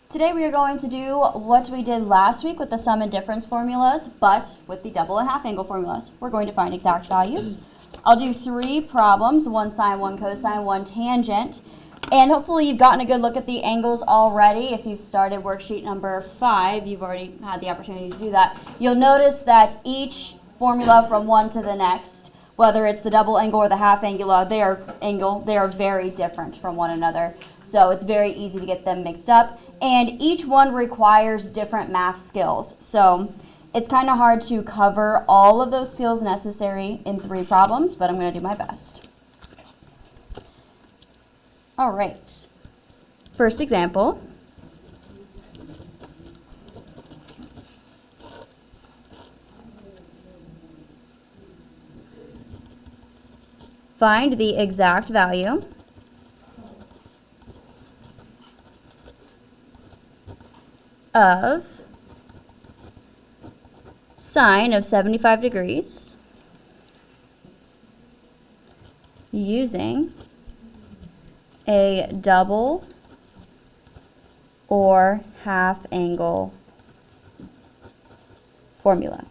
Today we are going to do what we did last week with the sum and difference formulas, but with the double and half angle formulas. We're going to find exact values. I'll do 3 problems, 1 sine, 1 cosine, 1 tangent, and hopefully you've gotten a good look at the angles already. If you've started worksheet number 5, you've already had the opportunity to do that. You'll notice that each formula from one to the next, whether it's the double angle or the half angle, they are very different from one another. So it's very easy to get them mixed up. And each one requires different math skills. So it's kind of hard to cover all of those skills necessary in 3 problems, but I'm going to do my best. All right. First example. Find the exact value of sine of 75 degrees using a double or half angle formula.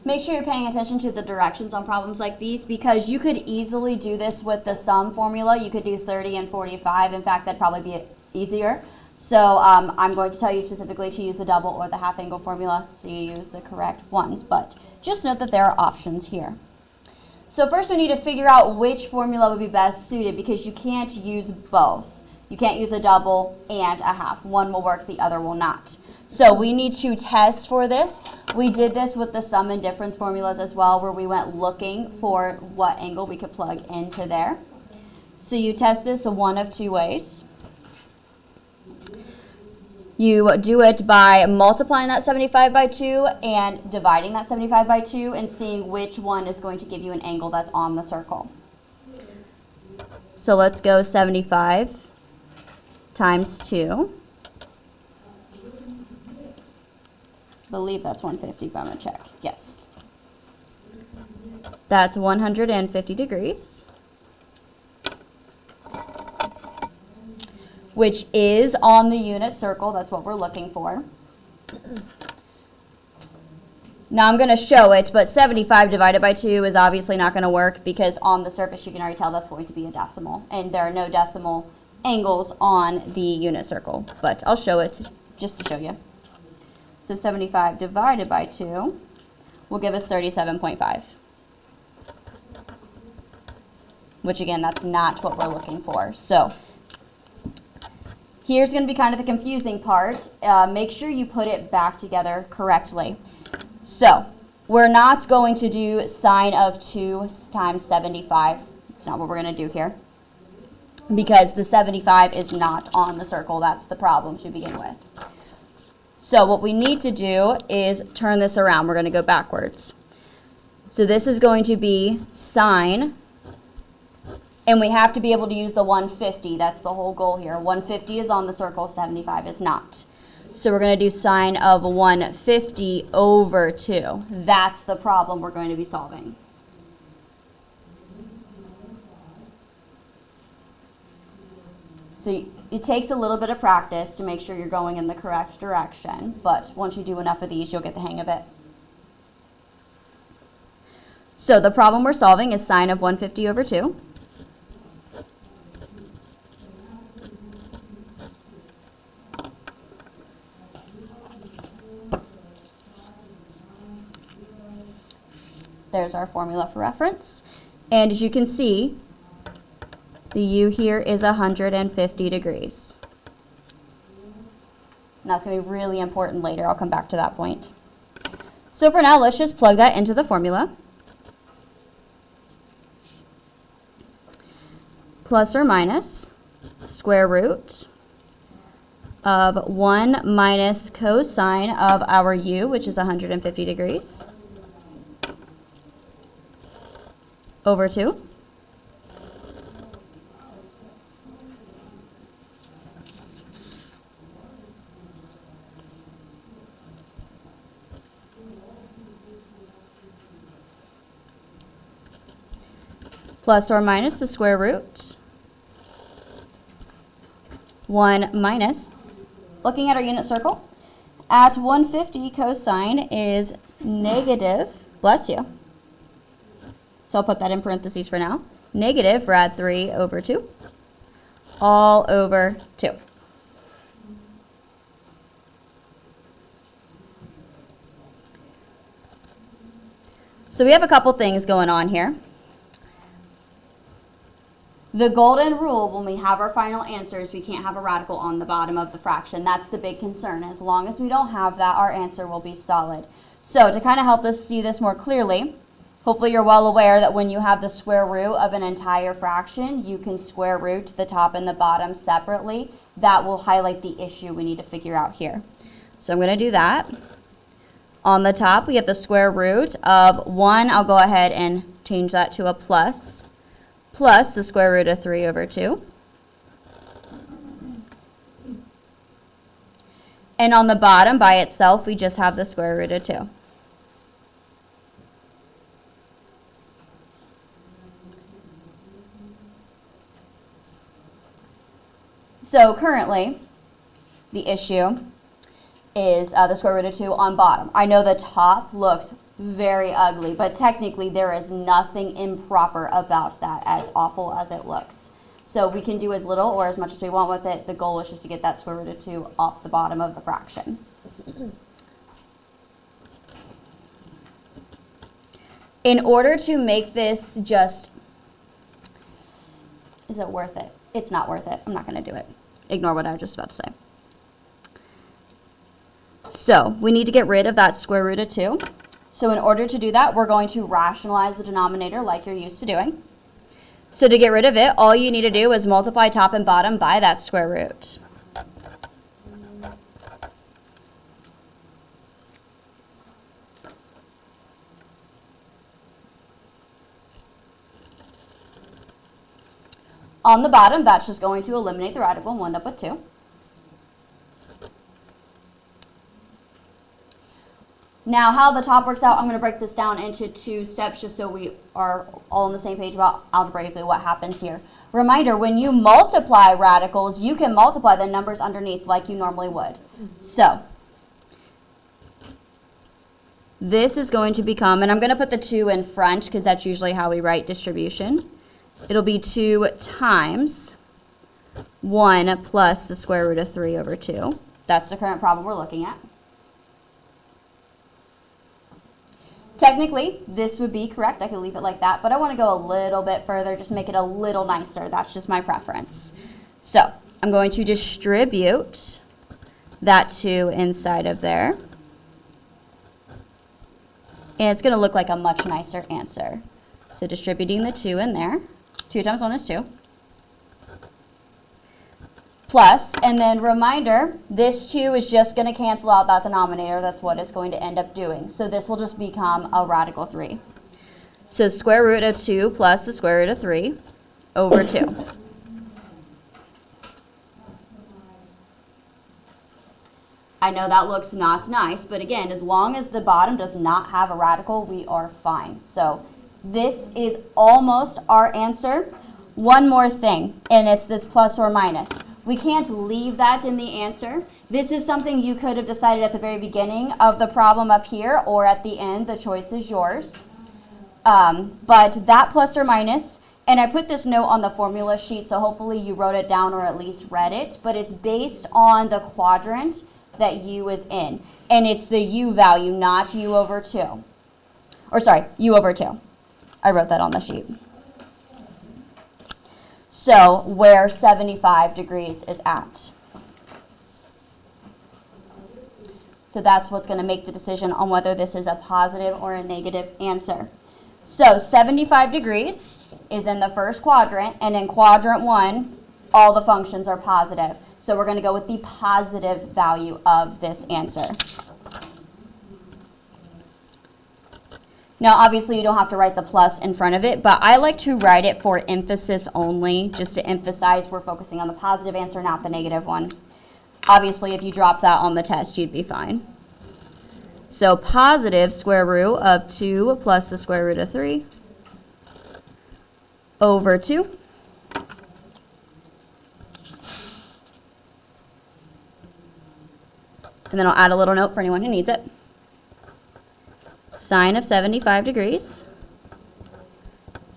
Make sure you're paying attention to the directions on problems like these, because you could easily do this with the sum formula. You could do 30 and 45. In fact, that'd probably be easier. So I'm going to tell you specifically to use the double or the half angle formula, so you use the correct ones. But just note that there are options here. So first we need to figure out which formula would be best suited, because you can't use both. You can't use a double and a half. One will work, the other will not. So we need to test for this. We did this with the sum and difference formulas as well, where we went looking for what angle we could plug into there. So you test this one of 2 ways. You do it by multiplying that 75 by 2 and dividing that 75 by 2 and seeing which one is going to give you an angle that's on the circle. So let's go 75 times 2. I believe that's 150, but I'm going to check. Yes. That's 150 degrees, which is on the unit circle. That's what we're looking for. Now I'm going to show it, but 75 divided by 2 is obviously not going to work, because on the surface you can already tell that's going to be a decimal, and there are no decimal angles on the unit circle. But I'll show it just to show you. So 75 divided by 2 will give us 37.5. Which again, that's not what we're looking for. So here's going to be kind of the confusing part. Make sure you put it back together correctly. So we're not going to do sine of 2 times 75. It's not what we're going to do here, because the 75 is not on the circle. That's the problem to begin with. So what we need to do is turn this around. We're going to go backwards. So this is going to be sine, and we have to be able to use the 150. That's the whole goal here. 150 is on the circle, 75 is not. So we're going to do sine of 150 over 2. That's the problem we're going to be solving. So it takes a little bit of practice to make sure you're going in the correct direction, but once you do enough of these, you'll get the hang of it. So the problem we're solving is sine of 150 over 2. There's our formula for reference. And as you can see, the U here is 150 degrees. And that's going to be really important later. I'll come back to that point. So for now, let's just plug that into the formula. Plus or minus square root of 1 minus cosine of our U, which is 150 degrees, over 2. plus or minus the square root. 1 minus, looking at our unit circle, at 150 cosine is negative, bless you. So I'll put that in parentheses for now. Negative rad 3 over 2, all over 2. So we have a couple things going on here. The golden rule when we have our final answers, we can't have a radical on the bottom of the fraction. That's the big concern. As long as we don't have that, our answer will be solid. So to kind of help us see this more clearly, hopefully you're well aware that when you have the square root of an entire fraction, you can square root the top and the bottom separately. That will highlight the issue we need to figure out here. So I'm going to do that. On the top, we have the square root of 1. I'll go ahead and change that to a plus the square root of 3 over 2. And on the bottom, by itself, we just have the square root of 2. So currently, the issue is the square root of 2 on bottom. I know the top looks very ugly, but technically there is nothing improper about that, as awful as it looks. So we can do as little or as much as we want with it. The goal is just to get that square root of 2 off the bottom of the fraction. In order to make this just, is it worth it? It's not worth it. I'm not going to do it. Ignore what I was just about to say. So we need to get rid of that square root of 2. So in order to do that, we're going to rationalize the denominator like you're used to doing. So to get rid of it, all you need to do is multiply top and bottom by that square root. On the bottom, that's just going to eliminate the radical and we'll end up with 2. Now, how the top works out, I'm going to break this down into 2 steps just so we are all on the same page about algebraically what happens here. Reminder, when you multiply radicals, you can multiply the numbers underneath like you normally would. So, this is going to become, and I'm going to put the 2 in front because that's usually how we write distribution. It'll be 2 times 1 plus the square root of 3 over 2. That's the current problem we're looking at. Technically, this would be correct. I could leave it like that, but I want to go a little bit further, just make it a little nicer. That's just my preference. So I'm going to distribute that 2 inside of there. And it's going to look like a much nicer answer. So distributing the 2 in there. 2 times 1 is 2. Plus, and then reminder, this 2 is just going to cancel out that denominator. That's what it's going to end up doing. So this will just become a radical 3. So square root of 2 plus the square root of 3 over 2. I know that looks not nice, but again, as long as the bottom does not have a radical, we are fine. So this is almost our answer. One more thing, and it's this plus or minus. We can't leave that in the answer. This is something you could have decided at the very beginning of the problem up here or at the end. The choice is yours. But that plus or minus, and I put this note on the formula sheet, so hopefully you wrote it down or at least read it, but it's based on the quadrant that u is in. And it's the u value, not u over 2. Or sorry, u over 2. I wrote that on the sheet. So where 75 degrees is at. So that's what's going to make the decision on whether this is a positive or a negative answer. So 75 degrees is in the first quadrant, and in quadrant 1, all the functions are positive. So we're going to go with the positive value of this answer. Now, obviously, you don't have to write the plus in front of it, but I like to write it for emphasis only, just to emphasize we're focusing on the positive answer, not the negative one. Obviously, if you dropped that on the test, you'd be fine. So positive square root of 2 plus the square root of 3 over 2. And then I'll add a little note for anyone who needs it. Sine of 75 degrees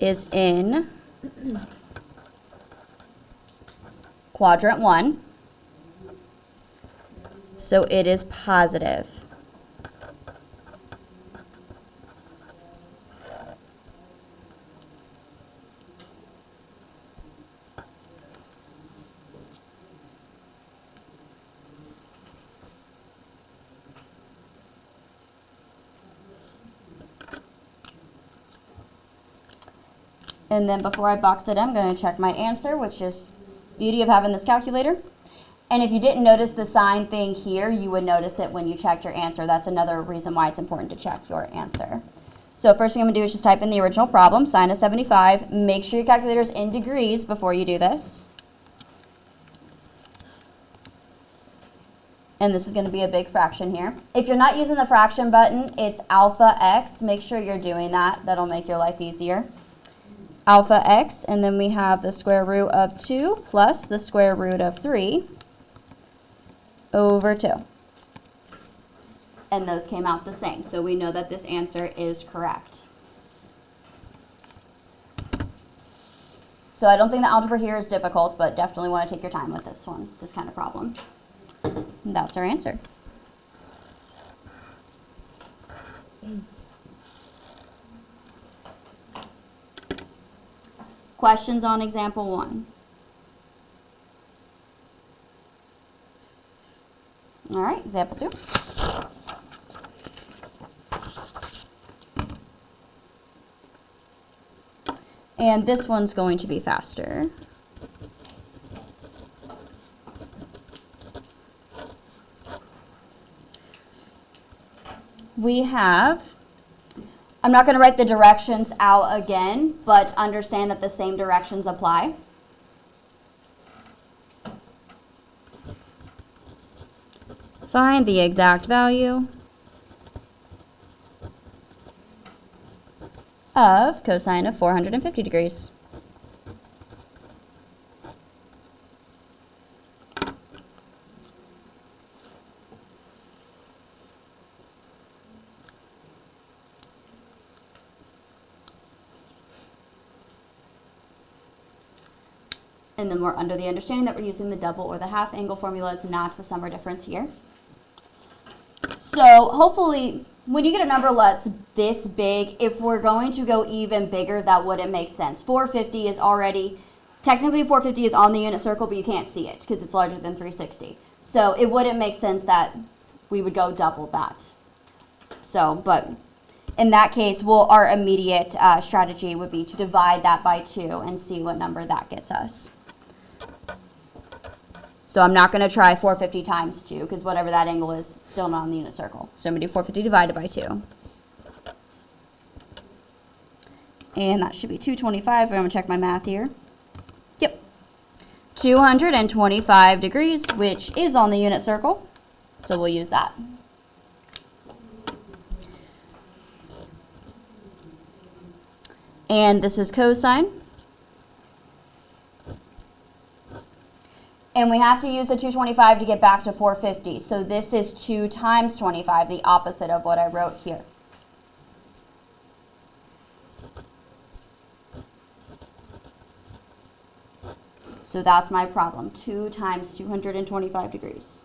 is in quadrant 1, so it is positive. And then before I box it, I'm going to check my answer, which is beauty of having this calculator. And if you didn't notice the sign thing here, you would notice it when you checked your answer. That's another reason why it's important to check your answer. So first thing I'm going to do is just type in the original problem, sine of 75. Make sure your calculator's in degrees before you do this. And this is going to be a big fraction here. If you're not using the fraction button, it's alpha x. Make sure you're doing that. That'll make your life easier. Alpha x, and then we have the square root of 2 plus the square root of 3 over 2. And those came out the same, so we know that this answer is correct. So I don't think the algebra here is difficult, but definitely want to take your time with this one, this kind of problem. And that's our answer. Questions on example 1? All right, example 2. And this one's going to be faster. We have, I'm not going to write the directions out again, but understand that the same directions apply. Find the exact value of cosine of 450 degrees. And then we're under the understanding that we're using the double or the half angle formulas, not the sum or difference here. So hopefully, when you get a number that's this big, if we're going to go even bigger, that wouldn't make sense. 450 is already, technically 450 is on the unit circle, but you can't see it because it's larger than 360. So it wouldn't make sense that we would go double that. So, but in that case, our immediate strategy would be to divide that by 2 and see what number that gets us. So I'm not going to try 450 times 2 because whatever that angle is, still not on the unit circle. So I'm going to do 450 divided by 2. And that should be 225. I'm going to check my math here. Yep. 225 degrees, which is on the unit circle. So we'll use that. And this is cosine. And we have to use the 225 to get back to 450. So this is 2 times 25, the opposite of what I wrote here. So that's my problem, 2 times 225 degrees.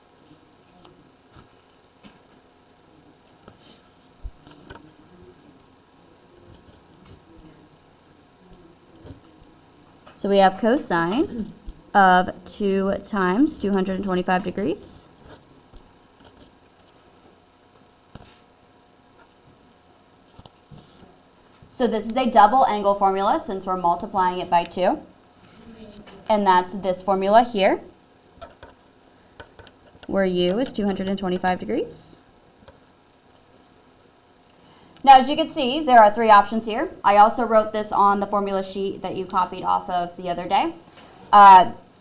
So we have cosine of 2 times 225 degrees. So this is a double angle formula since we're multiplying it by 2. And that's this formula here, where u is 225 degrees. Now, as you can see, there are 3 options here. I also wrote this on the formula sheet that you copied off of the other day.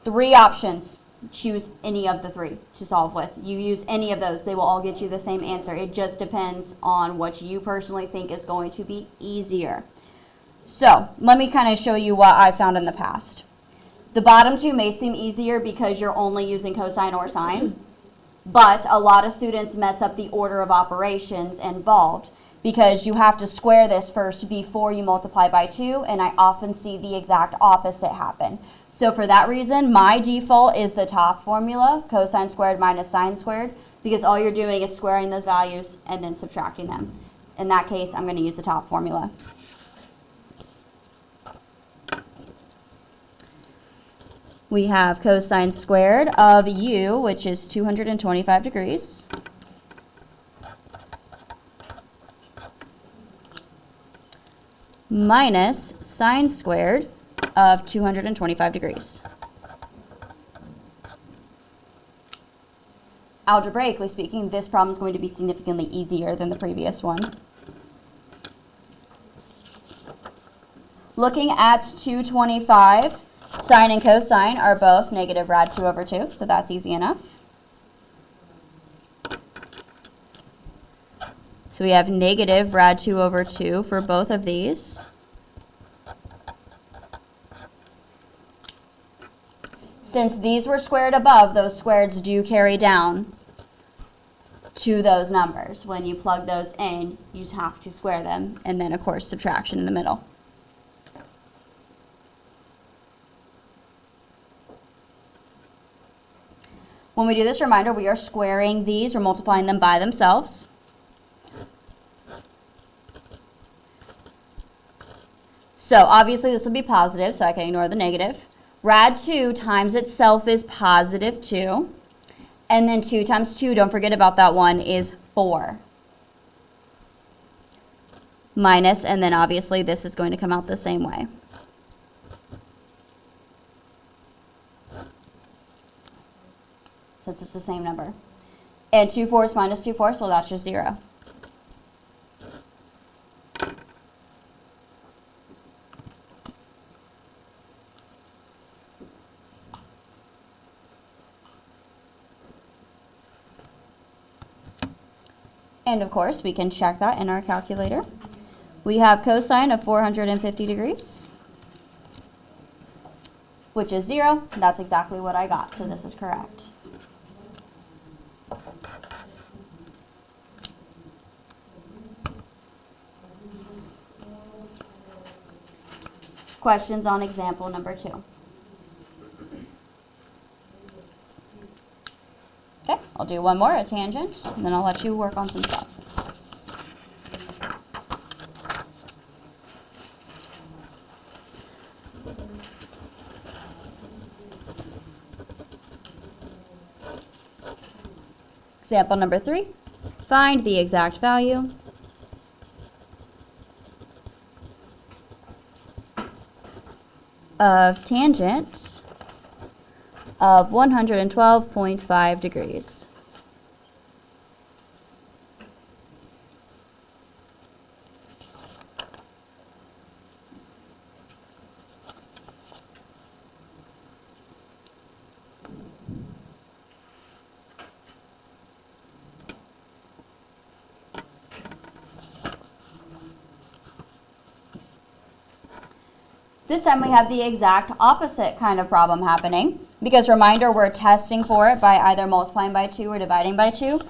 3 options. Choose any of the 3 to solve with. You use any of those. They will all get you the same answer. It just depends on what you personally think is going to be easier. So let me kind of show you what I found in the past. The bottom two may seem easier because you're only using cosine or sine, but a lot of students mess up the order of operations involved because you have to square this first before you multiply by 2, and I often see the exact opposite happen. So for that reason, my default is the top formula, cosine squared minus sine squared, because all you're doing is squaring those values and then subtracting them. In that case, I'm going to use the top formula. We have cosine squared of u, which is 225 degrees, minus sine squared of 225 degrees. Algebraically speaking, this problem is going to be significantly easier than the previous one. Looking at 225, sine and cosine are both negative rad 2 over 2, so that's easy enough. So we have negative rad 2 over 2 for both of these. Since these were squared above, those squareds do carry down to those numbers. When you plug those in, you just have to square them, and then, of course, subtraction in the middle. When we do this reminder, we are squaring these or multiplying them by themselves. So obviously this will be positive, so I can ignore the negative. Rad 2 times itself is positive 2. And then 2 times 2, don't forget about that one, is 4. Minus, and then obviously this is going to come out the same way. Since it's the same number. And 2 fourths minus 2 fourths, well, that's just 0. And of course, we can check that in our calculator. We have cosine of 450 degrees, which is 0. That's exactly what I got, so this is correct. Questions on example number 2. Okay, I'll do one more, a tangent, and then I'll let you work on some stuff. Example number 3, find the exact value of tangent of 112.5 degrees. This time we have the exact opposite kind of problem happening, because reminder, we're testing for it by either multiplying by 2 or dividing by 2.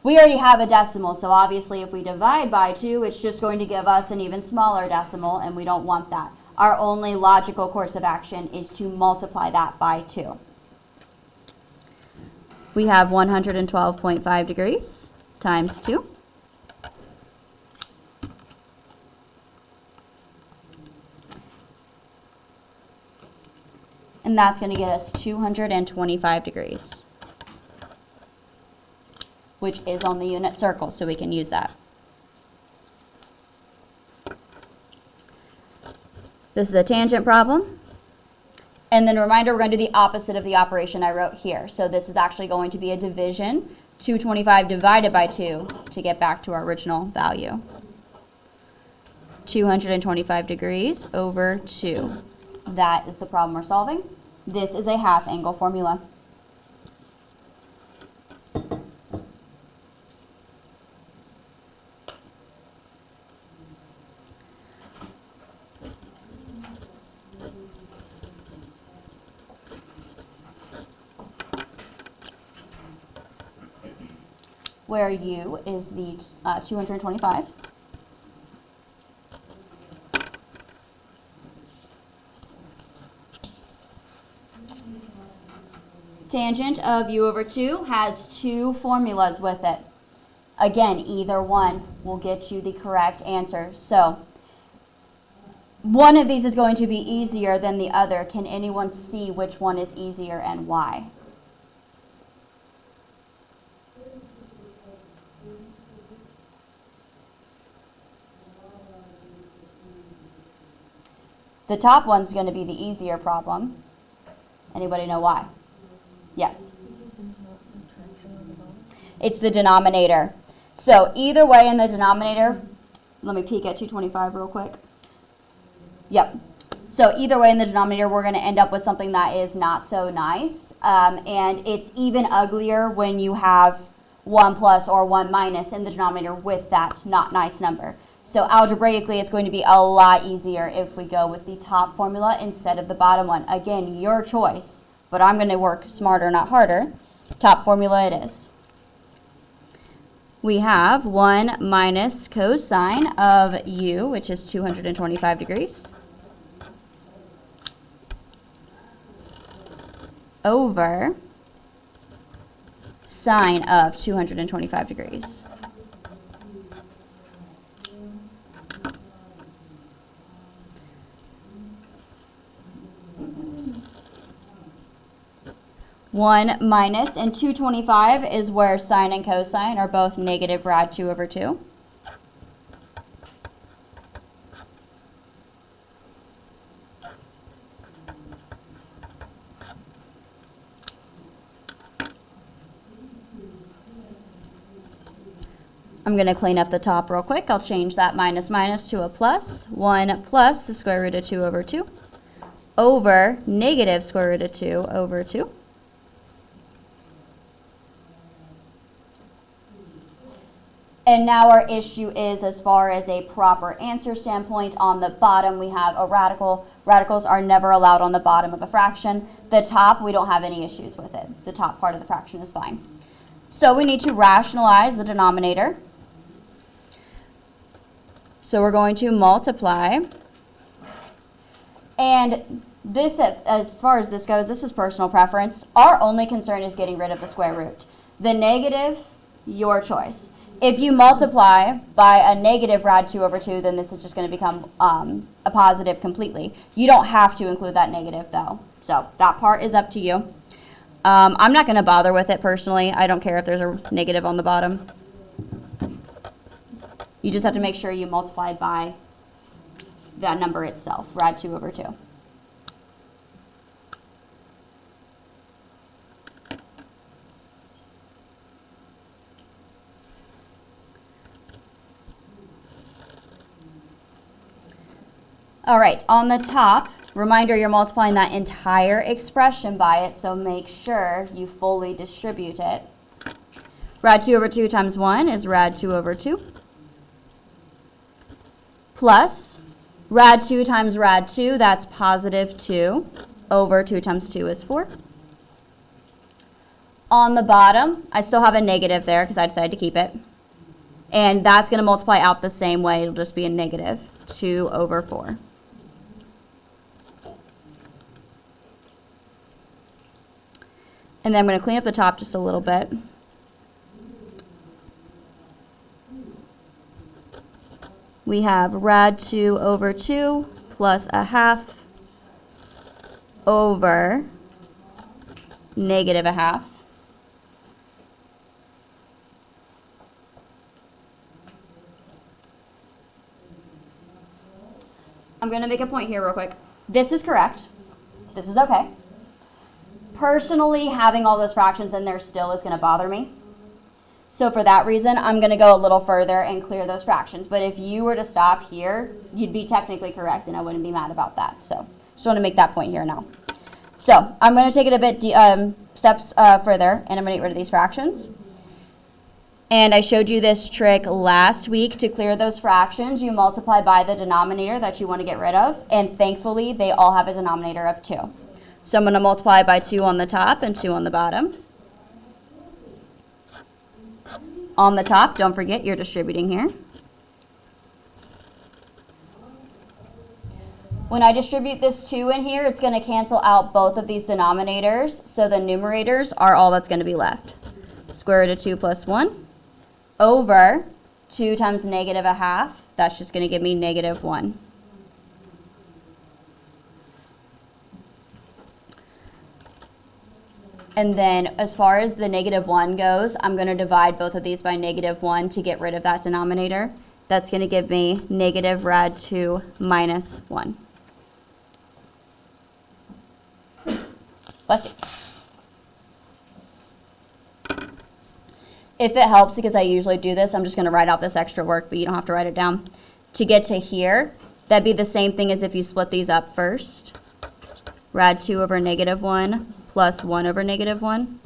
We already have a decimal, so obviously if we divide by 2, it's just going to give us an even smaller decimal, and we don't want that. Our only logical course of action is to multiply that by 2. We have 112.5 degrees times 2. And that's going to get us 225 degrees, which is on the unit circle, so we can use that. This is a tangent problem. And then reminder, we're going to do the opposite of the operation I wrote here. So this is actually going to be a division, 225 divided by 2 to get back to our original value. 225 degrees over 2. That is the problem we're solving. This is a half angle formula. where u is the 225. Tangent of u over 2 has two formulas with it. Again, either one will get you the correct answer. So one of these is going to be easier than the other. Can anyone see which one is easier and why? The top one's going to be the easier problem. Anybody know why? Yes. It's the denominator. So either way in the denominator, let me peek at 225 real quick. Yep. So either way in the denominator, we're going to end up with something that is not so nice. And it's even uglier when you have 1 plus or 1 minus in the denominator with that not nice number. So algebraically, it's going to be a lot easier if we go with the top formula instead of the bottom one. Again, your choice, but I'm going to work smarter, not harder. Top formula it is. We have 1 minus cosine of u, which is 225 degrees, over sine of 225 degrees. One minus and 225 is where sine and cosine are both negative rad 2 over 2. I'm going to clean up the top real quick. I'll change that minus minus to a plus. 1 plus the square root of 2 over 2 over negative square root of 2 over 2. And now our issue is, as far as a proper answer standpoint, on the bottom we have a radical. Radicals are never allowed on the bottom of a fraction. The top, we don't have any issues with it. The top part of the fraction is fine. So we need to rationalize the denominator. So we're going to multiply. And this, as far as this goes, this is personal preference. Our only concern is getting rid of the square root. The negative, your choice. If you multiply by a negative rad 2 over 2, then this is just going to become a positive completely. You don't have to include that negative, though. So that part is up to you. I'm not going to bother with it personally. I don't care if there's a negative on the bottom. You just have to make sure you multiply by that number itself, rad 2 over 2. All right, on the top, reminder, you're multiplying that entire expression by it, so make sure you fully distribute it. Rad 2 over 2 times 1 is rad 2 over 2. Plus, rad 2 times rad 2, that's positive 2, over 2 times 2 is 4. On the bottom, I still have a negative there because I decided to keep it. And that's going to multiply out the same way. It'll just be a negative 2 over 4. And then I'm going to clean up the top just a little bit. We have rad 2 over 2 plus a half over negative a half. I'm going to make a point here real quick. This is correct. This is okay. Personally, having all those fractions in there still is going to bother me. So for that reason, I'm going to go a little further and clear those fractions. But if you were to stop here, you'd be technically correct, and I wouldn't be mad about that. So just want to make that point here now. So I'm going to take it a bit steps further, and I'm going to get rid of these fractions. And I showed you this trick last week. To clear those fractions, you multiply by the denominator that you want to get rid of. And thankfully, they all have a denominator of 2. So I'm going to multiply by 2 on the top and 2 on the bottom. On the top, don't forget you're distributing here. When I distribute this 2 in here, it's going to cancel out both of these denominators, so the numerators are all that's going to be left. Square root of 2 plus 1 over 2 times negative a half. That's just going to give me negative 1. And then as far as the negative 1 goes, I'm going to divide both of these by negative 1 to get rid of that denominator. That's going to give me negative rad 2 minus 1. Bless you. If it helps, because I usually do this, I'm just going to write out this extra work, but you don't have to write it down. To get to here, that'd be the same thing as if you split these up first. Rad 2 over negative 1 plus 1 over negative 1.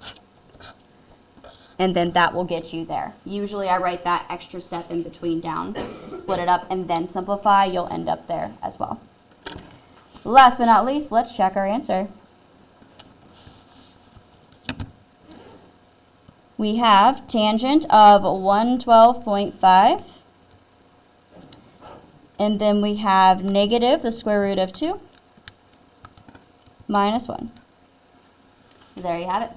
And then that will get you there. Usually I write that extra step in between down. Split it up and then simplify. You'll end up there as well. Last but not least, let's check our answer. We have tangent of 112.5. And then we have negative the square root of 2 minus 1. There you have it.